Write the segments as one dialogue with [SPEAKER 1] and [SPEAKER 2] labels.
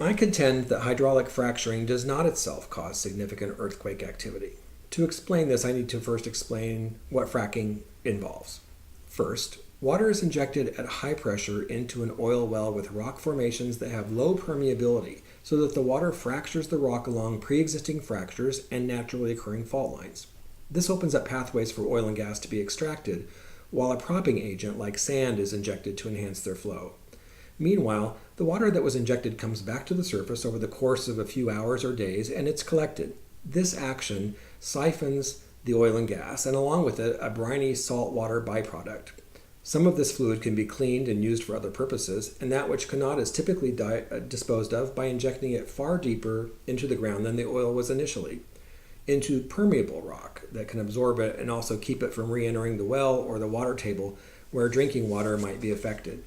[SPEAKER 1] I contend that hydraulic fracturing does not itself cause significant earthquake activity. To explain this, I need to first explain what fracking involves. First, water is injected at high pressure into an oil well with rock formations that have low permeability so that the water fractures the rock along pre-existing fractures and naturally occurring fault lines. This opens up pathways for oil and gas to be extracted, while a propping agent like sand is injected to enhance their flow. Meanwhile, the water that was injected comes back to the surface over the course of a few hours or days, and it's collected. This action siphons the oil and gas, and along with it, a briny saltwater byproduct. Some of this fluid can be cleaned and used for other purposes, and that which cannot is typically disposed of by injecting it far deeper into the ground than the oil was initially, into permeable rock that can absorb it and also keep it from re-entering the well or the water table where drinking water might be affected.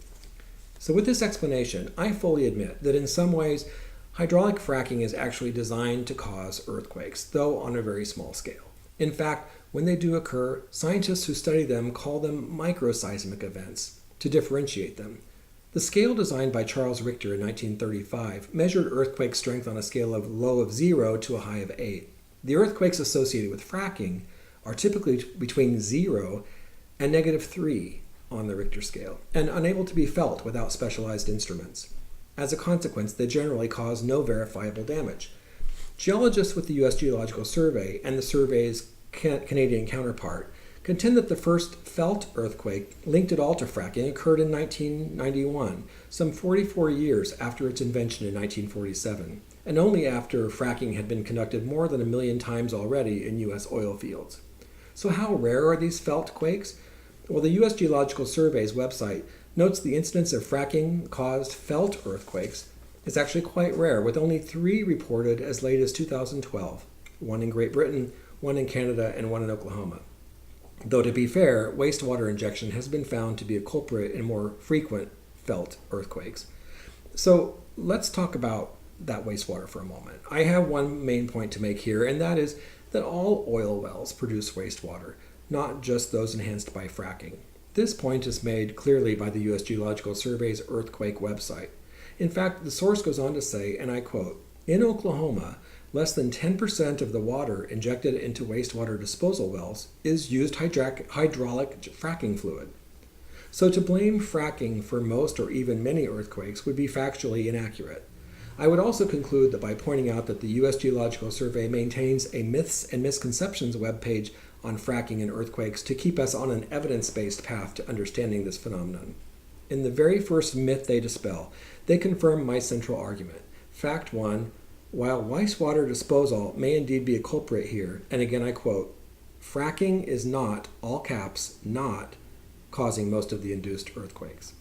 [SPEAKER 1] So with this explanation, I fully admit that in some ways, hydraulic fracking is actually designed to cause earthquakes, though on a very small scale. In fact, when they do occur, scientists who study them call them microseismic events to differentiate them. The scale designed by Charles Richter in 1935 measured earthquake strength on a scale of low of 0 to a high of 8. The earthquakes associated with fracking are typically between 0 and -3 on the Richter scale, and unable to be felt without specialized instruments. As a consequence, they generally cause no verifiable damage. Geologists with the U.S. Geological Survey and the survey's Canadian counterpart contend that the first felt earthquake linked at all to fracking occurred in 1991, some 44 years after its invention in 1947, and only after fracking had been conducted more than 1 million times already in U.S. oil fields. So how rare are these felt quakes? Well, the U.S. Geological Survey's website notes the incidence of fracking-caused felt earthquakes is actually quite rare, with only 3 reported as late as 2012, one in Great Britain, one in Canada, and one in Oklahoma. Though to be fair, wastewater injection has been found to be a culprit in more frequent felt earthquakes. So let's talk about that wastewater for a moment. I have one main point to make here, and that is that all oil wells produce wastewater, not just those enhanced by fracking. This point is made clearly by the U.S. Geological Survey's earthquake website. In fact, the source goes on to say, and I quote, "In Oklahoma, less than 10% of the water injected into wastewater disposal wells is used hydraulic fracking fluid." So to blame fracking for most or even many earthquakes would be factually inaccurate. I would also conclude that by pointing out that the U.S. Geological Survey maintains a Myths and Misconceptions webpage on fracking and earthquakes to keep us on an evidence-based path to understanding this phenomenon. In the very first myth they dispel, they confirm my central argument. Fact 1, while wastewater disposal may indeed be a culprit here, and again I quote, fracking is not, all caps, not, causing most of the induced earthquakes.